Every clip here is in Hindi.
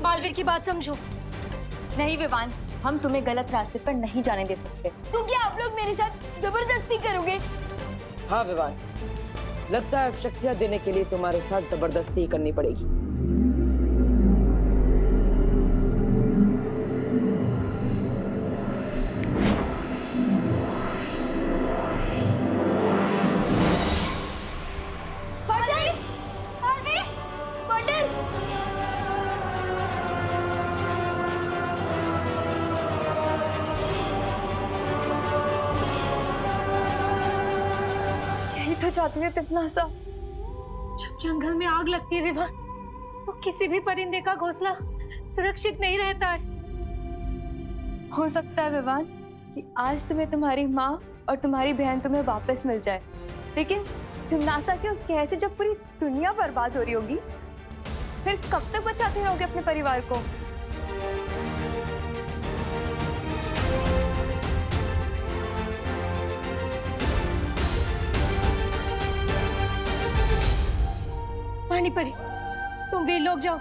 बालवीर की बात समझो। नहीं विवान, हम तुम्हें गलत रास्ते पर नहीं जाने दे सकते। तो क्या आप लोग मेरे साथ जबरदस्ती करोगे? हाँ विवान, लगता है अब शक्तियां देने के लिए तुम्हारे साथ जबरदस्ती ही करनी पड़ेगी। तो चाहती है तिपनासा। जब जंगल में आग लगती है विवान, तो किसी भी परिंदे का घोंसला सुरक्षित नहीं रहता है। हो सकता है विवान कि आज तुम्हें तुम्हारी माँ और तुम्हारी बहन तुम्हें वापस मिल जाए, लेकिन तिपनासा के उस कहर से जब पूरी दुनिया बर्बाद हो रही होगी, फिर कब तक बचाते रहोगे अपने परिवार को? पानी परी, तुम वीर लोग जाओ,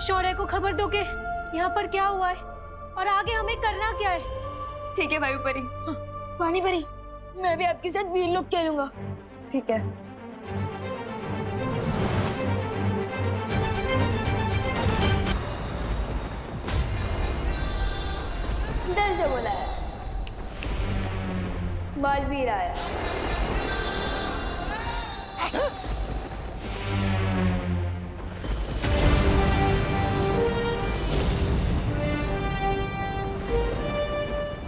शौर्य को खबर दो कि यहाँ पर क्या हुआ है और आगे हमें करना क्या है। ठीक है वायुपरी। हाँ। पानी परी, मैं भी आपके साथ वीर लोग चलूंगा। ठीक है। दिल से बोला है, बालवीर आया।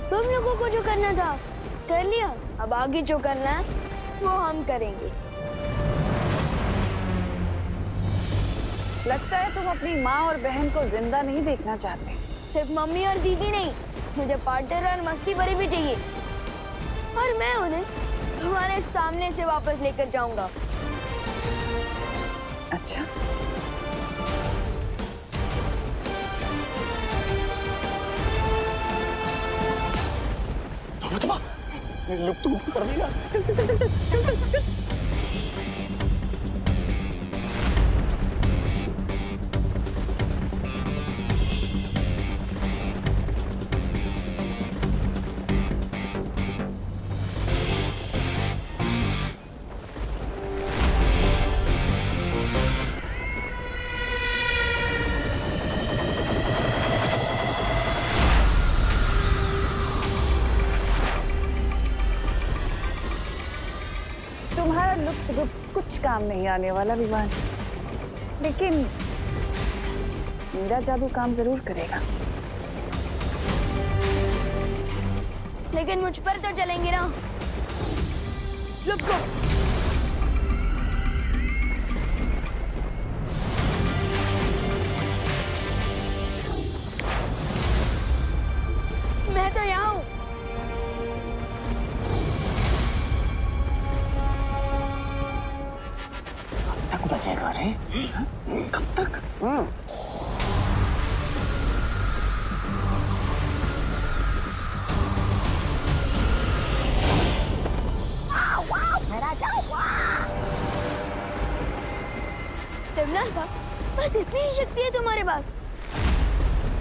तुम लोगों को जो करना था कर लिया, अब आगे जो करना है वो हम करेंगे। लगता है तुम अपनी माँ और बहन को जिंदा नहीं देखना चाहते। सिर्फ मम्मी और दीदी नहीं, मुझे पार्टनर और मस्ती भरी भी चाहिए, और मैं उन्हें तुम्हारे सामने से वापस लेकर जाऊंगा। अच्छा, लुक तो कर देगा। चल चल चल चल चल चल चल चल। तुम्हारा लुक कुछ काम नहीं आने वाला विवान, लेकिन मेरा जादू काम जरूर करेगा। लेकिन मुझ पर तो चलेंगे ना। लुक को मैं तो यहाँ हूँ। तक बचेगा रे? कब तक? तिपनासा, बस इतनी ही शक्ति है तुम्हारे पास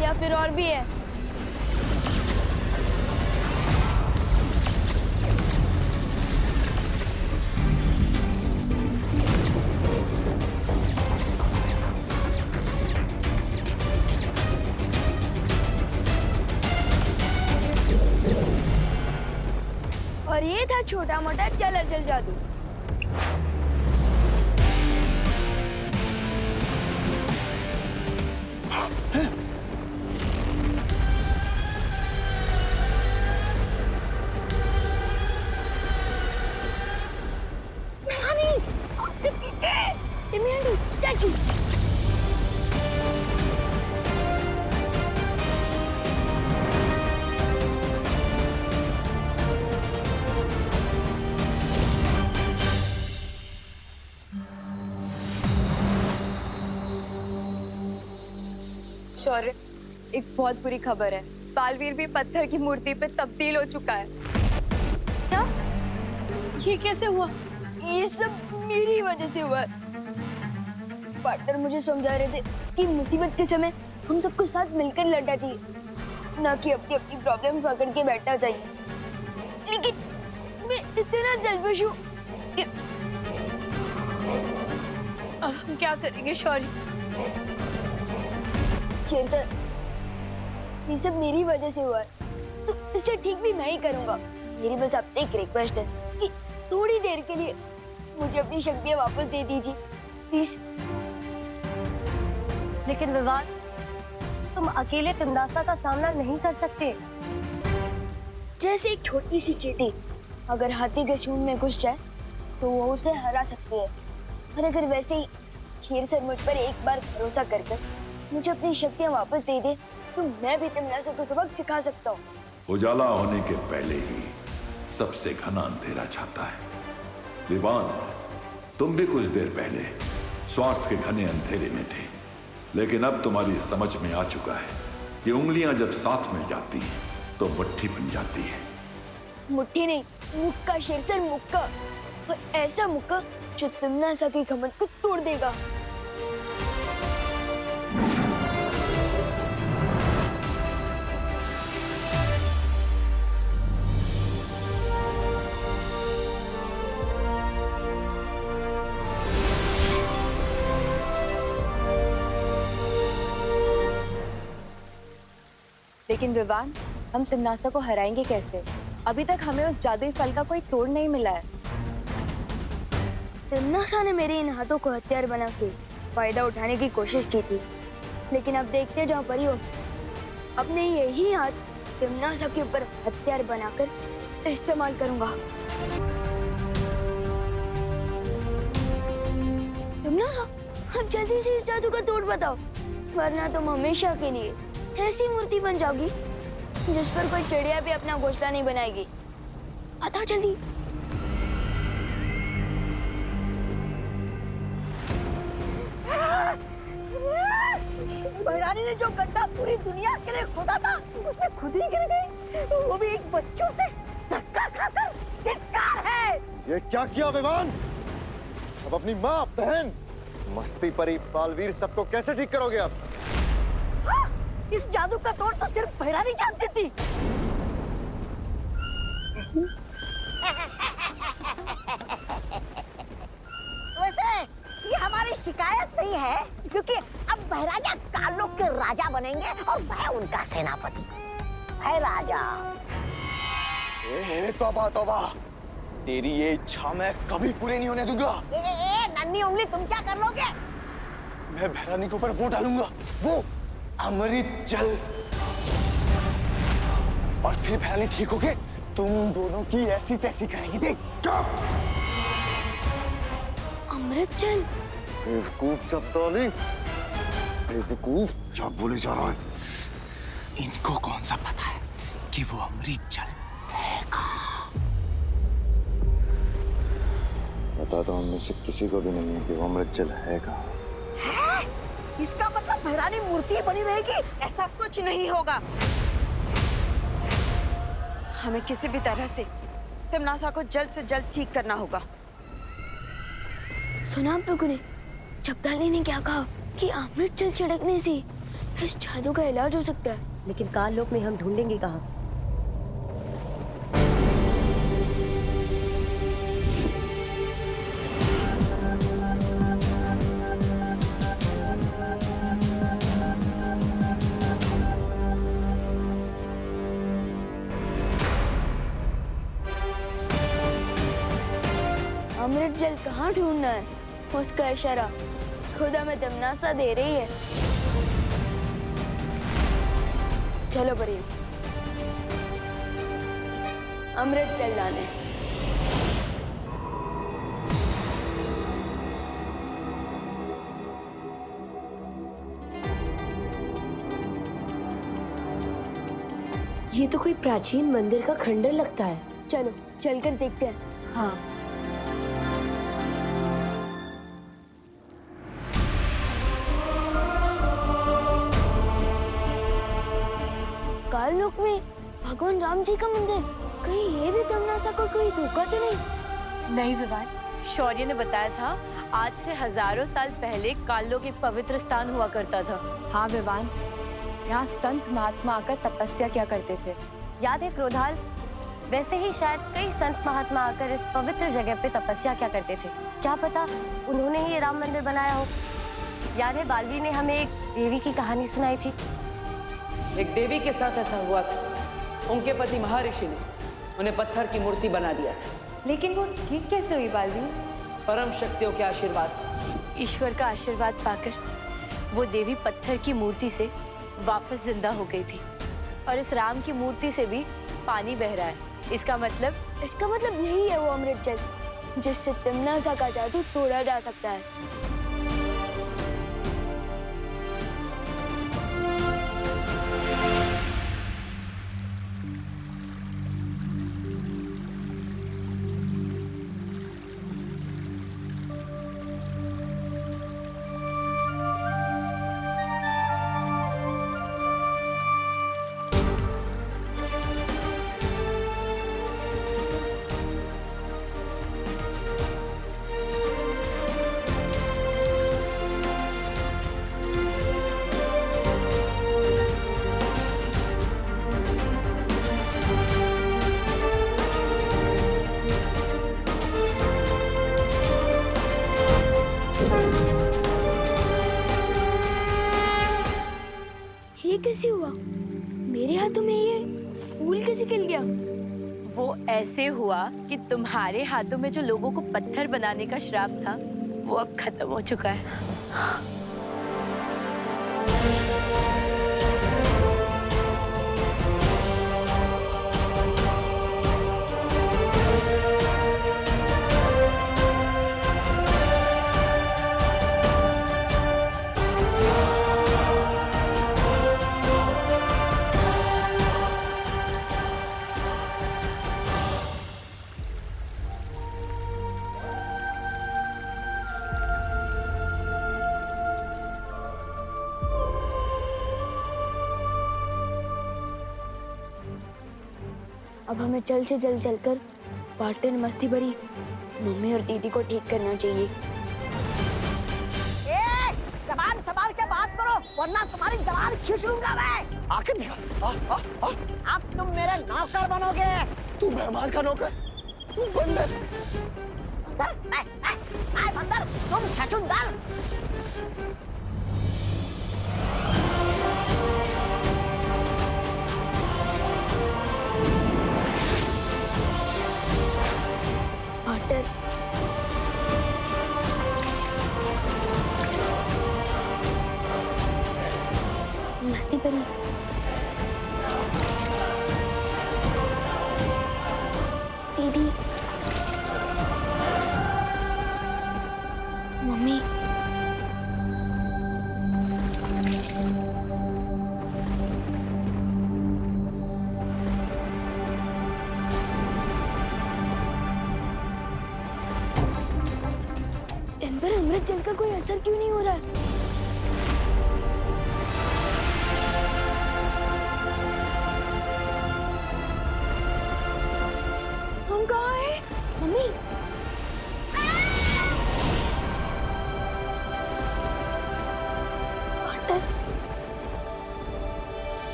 या फिर और भी है? और ये था छोटा मोटा चल चल जादू। स्टैचू। शौर्य, एक बहुत बुरी खबर है। बालवीर भी पत्थर की मूर्ति पे तब्दील हो चुका है। क्या? ये कैसे हुआ? ये सब मेरी वजह से हुआ है। पार्टनर मुझे समझा रहे थे कि मुसीबत के समय हम सबको साथ मिलकर लड़ना चाहिए, ना कि अपनी अपनी प्रॉब्लम पकड़ के बैठना चाहिए। लेकिन मैं इतना सेल्फिश हूँ कि अब हम क्या करेंगे शौर्य? शेर सर, ये सब मेरी वजह से हुआ है, तो इसे ठीक भी मैं ही करूँगा। मेरी बस आपसे एक रिक्वेस्ट है कि थोड़ी देर के लिए मुझे अपनी शक्तियाँ वापस दे दीजिए, प्लीज। लेकिन विवान, तुम अकेले तिमनासा का सामना नहीं कर सकते। जैसे एक छोटी सी चींटी अगर हाथी के सूंड में घुस जाए तो वो उसे हरा सकती है, और अगर वैसे ही शेर सर मुझ पर एक बार भरोसा कर मुझे अपनी शक्तियाँ वापस दे दे तो मैं भी तिमनासा को सबक सिखा सकता हूँ। उजाला होने के पहले ही सबसे घना अंधेरा छाता है। विवान, तुम भी कुछ देर पहले स्वार्थ के घने अंधेरे में थे, लेकिन अब तुम्हारी समझ में आ चुका है कि उंगलियां जब साथ मिल जाती हैं तो मुट्ठी बन जाती है। मुट्ठी नहीं, मुक्का शेर सर, मुक्का। और ऐसा मुक्का जो तिमनासा के घमंड को तोड़ देगा। लेकिन विवान, हम तिमनासा को हराएंगे कैसे? अभी तक हमें उस जादुई फल का कोई तोड़ नहीं मिला है। तिमनासा ने मेरे इन हाथों को हथियार बना के फायदा उठाने की कोशिश की थी, लेकिन अब देखते जाओ परियों, अपने यही हाथ तिमनासा के ऊपर हथियार बनाकर इस्तेमाल करूंगा। तिमनासा, अब जल्दी से इस जादू का तोड़ बताओ, वरना तुम हमेशा के लिए ऐसी मूर्ति बन जाओगी जिस पर कोई चिड़िया भी अपना घोंसला नहीं बनाएगी। बताओ जल्दी। भैरानी ने जो गड्ढा पूरी दुनिया के लिए खोदा था, उसमें खुद ही गिर गई, वो भी एक बच्चों से धक्का खाकर। धिक्कार है। ये क्या किया विवान? अब अपनी माँ, बहन, मस्ती परी, बालवीर सबको कैसे ठीक करोगे आप? हाँ, इस जादू का तोड़ तो सिर्फ भैरानी जानती थी। वैसे ये हमारी शिकायत नहीं है, क्योंकि अब भैराजा कालों के राजा बनेंगे और मैं उनका सेनापति। है राजा। तौबा तौबा, तेरी ये इच्छा मैं कभी पूरी नहीं होने दूंगा। नन्ही उंगली, तुम क्या कर लोगे? मैं भैरानी के ऊपर वो डालूंगा, वो अमृत जल, और फिर भैरानी ठीक होके तुम दोनों की ऐसी तैसी करेगी। देख। अमृत जल? बेवकूफ चपतौली, बेवकूफ, क्या बोले जा रहा है? इनको कौन सा पता है कि वो अमृत जल है कहाँ? बता दो, उनमें से किसी को भी नहीं है कि वो अमृत जल है कहाँ। इसका मतलब भैरानी मूर्ति बनी रहेगी? ऐसा कुछ नहीं होगा। हमें किसी भी तरह से तिमनासा को जल्द से जल्द ठीक करना होगा। सुना आप लोगों ने? चपताली ने क्या कहा कि अमृत जल छिड़कने से इस जादू का इलाज हो सकता है। लेकिन काल लोक में हम ढूंढेंगे कहाँ? अमृत जल कहाँ ढूंढना है, उसका इशारा खुदा में तिमनासा दे रही है। चलो परियों, अमृत जल लाने। ये तो कोई प्राचीन मंदिर का खंडर लगता है। चलो चलकर देखते हैं। हाँ। काललोक में भगवान राम जी का मंदिर, कहीं ये भी तिमनासा को कोई धोखा तो नहीं? नहीं विवान, शौर्य ने बताया था आज से हजारों साल पहले काललोक एक पवित्र स्थान हुआ करता था। हाँ विवान, यहाँ संत महात्मा आकर तपस्या क्या करते थे। याद है क्रोधाल? वैसे ही शायद कई संत महात्मा आकर इस पवित्र जगह पे तपस्या क्या करते थे। क्या पता उन्होंने ही ये राम मंदिर बनाया हो। याद है बालवीर ने हमें एक देवी की कहानी सुनाई थी। एक देवी के साथ ऐसा हुआ था। उनके पति महर्षि ने उन्हें पत्थर की मूर्ति बना दिया था। लेकिन वो ठीक कैसे हुई बालवीर? परम शक्तियों के आशीर्वाद से। ईश्वर का आशीर्वाद पाकर वो देवी पत्थर की मूर्ति से वापस जिंदा हो गई थी। और इस राम की मूर्ति से भी पानी बह रहा है। इसका मतलब यही है वो अमृत जल जिससे तिमनासा का जादू तोड़ा जा सकता है। ये कैसे हुआ? मेरे हाथों में ये फूल कैसे खिल गया? वो ऐसे हुआ कि तुम्हारे हाथों में जो लोगों को पत्थर बनाने का श्राप था वो अब खत्म हो चुका है। अब हमें जल्द से जल्द चलकर पार्टी में मस्ती भरी मम्मी और दीदी को ठीक करना चाहिए। ए, जबान संभाल के बात करो वरना तुम्हारी जबान खींच लूंगा मैं। आके दिखा। अब तुम मेरे नौकर बनोगे। तू मेहमान का नौकर, तू बंदर। बंदर तुम छछूंदर। पार्टनर मस्ती भरी दीदी मम्मी इन पर अमृत जल का कोई असर क्यों नहीं हो रहा है? हम कहाँ हैं? मम्मी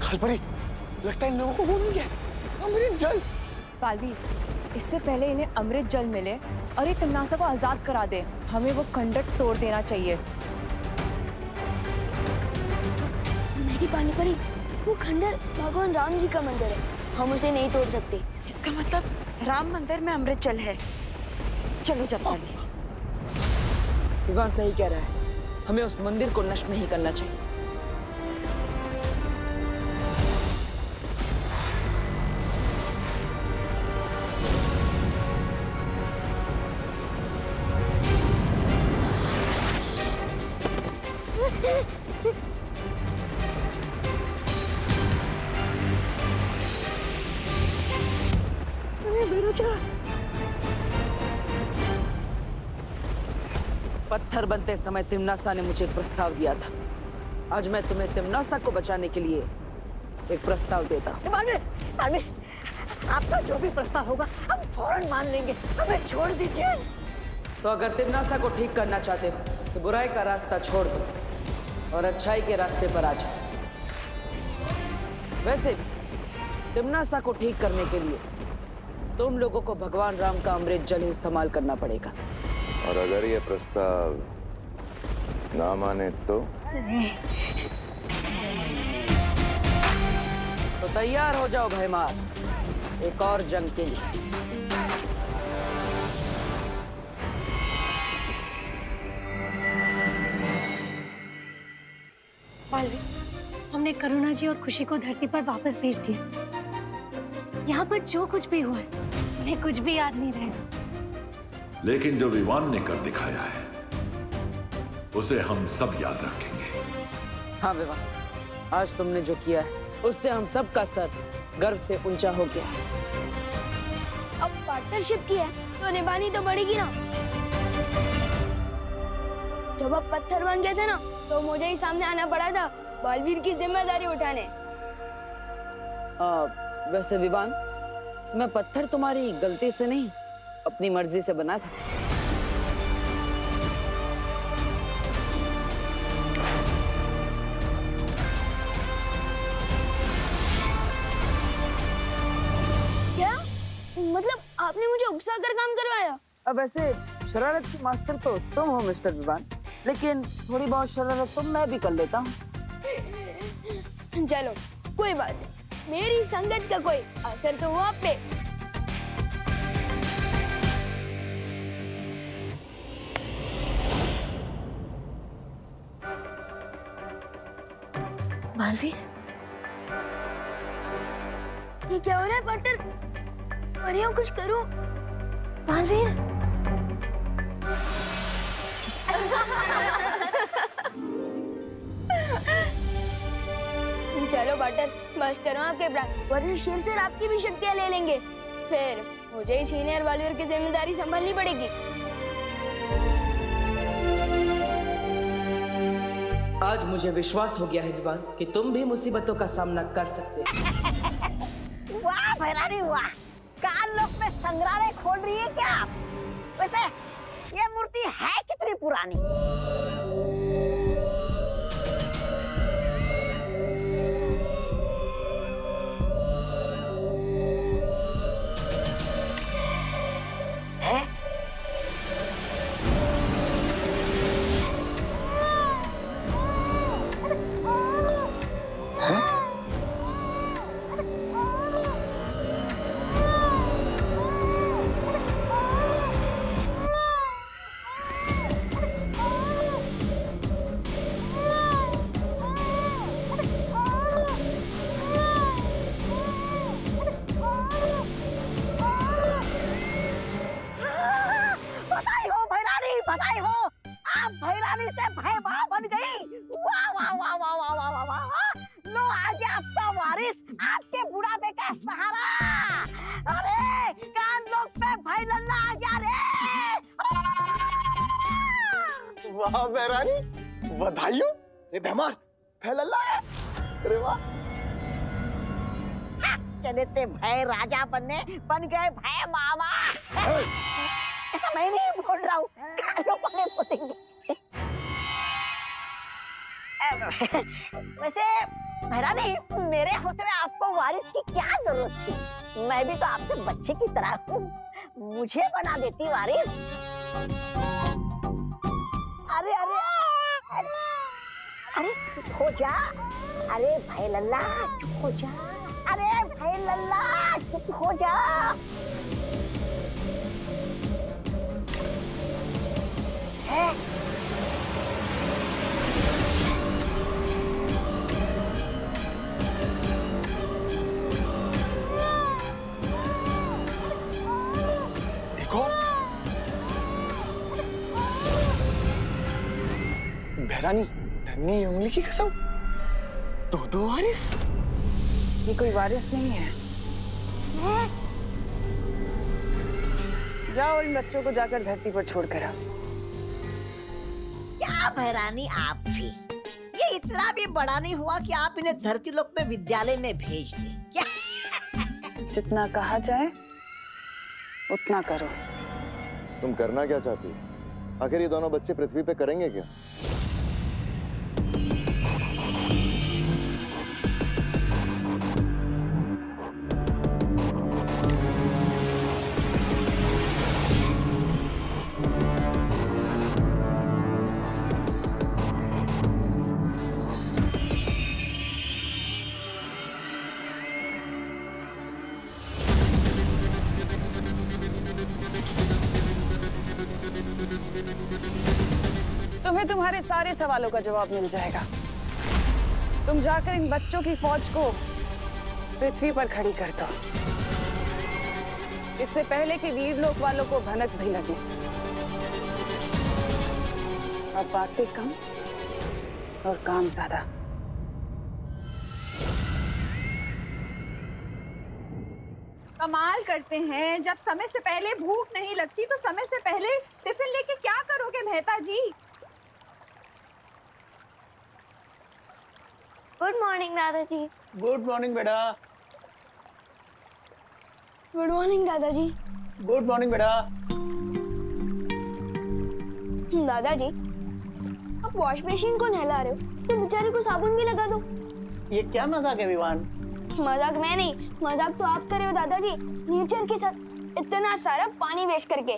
खालपरी, लगता है इन लोगों को वो मिल गया अमृत जल। बालवीर, इससे पहले इन्हें अमृत जल मिले और ये तिमनासा को आजाद करा दे, हमें वो खंडर तोड़ देना चाहिए। मेरी पानी परी, वो खंडर भगवान राम जी का मंदिर है, हम उसे नहीं तोड़ सकते। इसका मतलब राम मंदिर में अमृत जल है। चलो जपाली। विवान सही कह रहा है, हमें उस मंदिर को नष्ट नहीं करना चाहिए। पत्थर बनते समय तिमनासा ने मुझे एक प्रस्ताव दिया था। आज मैं तुम्हें तिमनासा को बचाने के लिए एक प्रस्ताव देता हूँ। आपका जो भी प्रस्ताव होगा हम फौरन मान लेंगे, हमें छोड़ दीजिए। तो अगर तिमनासा को ठीक करना चाहते हो कि बुराई का रास्ता छोड़ दो और अच्छाई के रास्ते पर आ जाओ। वैसे तिम्नासा को ठीक करने के लिए तुम लोगों को भगवान राम का अमृत जल ही इस्तेमाल करना पड़ेगा। और अगर ये प्रस्ताव ना माने तो तैयार हो जाओ भयमार, एक और जंग के लिए। बालवीर, हमने करुणा जी और खुशी को धरती पर वापस भेज दिया। यहाँ पर जो कुछ भी हुआ है उन्हें कुछ भी याद नहीं रहेगा। लेकिन जो विवान ने कर दिखाया है उसे हम सब याद रखेंगे। हाँ विवान, आज तुमने जो किया है उससे हम सब का सर गर्व से ऊंचा हो गया। अब पार्टनरशिप की है तो निभानी तो पड़ेगी ना। जब आप पत्थर बन गए थे ना तो मुझे ही सामने आना पड़ा था बालवीर की जिम्मेदारी उठाने। वैसे विवान, मैं पत्थर तुम्हारी गलती से नहीं अपनी मर्जी से बना था। क्या मतलब आपने मुझे उकसा कर काम करवाया? अब वैसे शरारत की मास्टर तो तुम हो मिस्टर विवान, लेकिन थोड़ी बहुत शरारत तो मैं भी कर लेता हूँ। चलो कोई बात नहीं, मेरी संगत का कोई असर तो हुआ आप पे। बालवीर, ये क्या हो रहा है पार्टनर? परियों कुछ करो। बालवीर, चलो पार्टनर, बस करो आपके प्राण, वरना शेर से आपकी भी शक्तियां ले लेंगे। फिर मुझे ही सीनियर बालवीर की जिम्मेदारी संभालनी पड़ेगी। आज मुझे विश्वास हो गया है विवान कि तुम भी मुसीबतों का सामना कर सकते हो। वाह भैरानी वाह, कान लोक में संग्रहालय खोल रही है क्या आप? वैसे ये मूर्ति है कितनी पुरानी? है? बधाई हो, आप भैरानी से भयभा बन गई। वाह वाह वाह वाह वाह वाह वाह वाह। लो आ गया आपका वारिस, आपके बुढ़ापे का सहारा। अरे कान लोक पे भाई लल्ला आ गया रे। वाह भैरानी, बधाई हो। रे बेमार, भाई लल्ला है। अरे वाह, चले थे भय राजा बनने, बन गए भय मामा। ऐसा मैं नहीं बोल रहा हूँ, कानों वाले बोलेंगे। वैसे भैरानी, मेरे होते हुए आपको वारिस की क्या जरूरत थी? मैं भी तो आपके बच्चे की तरह हूँ, मुझे बना देती वारिस। अरे अरे अरे अरे चुप हो जा। अरे भाई लल्ला चुप हो जा। अरे भाई लल्ला चुप हो जा। है? एक और भैरानी, नन्ही उंगली की कसम, दो वारिस। ये कोई वारिस नहीं है। जाओ इन बच्चों को जाकर धरती पर छोड़कर आओ। क्या भैरानी आप भी, ये इतना भी बड़ा नहीं हुआ कि आप इन्हें धरती लोक में विद्यालय में भेज दें क्या? जितना कहा जाए उतना करो। तुम करना क्या चाहती हो? आखिर ये दोनों बच्चे पृथ्वी पे करेंगे क्या? तुम्हें तुम्हारे सारे सवालों का जवाब मिल जाएगा। तुम जाकर इन बच्चों की फौज को पृथ्वी पर खड़ी कर दो, इससे पहले कि वीरलोक वालों को भनक भी लगे। अब बातें कम और काम ज्यादा। कमाल करते हैं, जब समय से पहले भूख नहीं लगती तो समय से पहले टिफिन लेके क्या करोगे मेहता जी? गुड मॉर्निंग दादाजी। गुड मॉर्निंग बेटा। गुड मॉर्निंग दादाजी। गुड मॉर्निंग बेटा। दादाजी, आप वॉश मशीन को नहला रहे हो तो बेचारे को साबुन भी लगा दो। ये क्या मजाक है विवान? मजाक मैं नहीं, मजाक तो आप कर रहे हो दादाजी, नेचर के साथ इतना सारा पानी वेस्ट करके।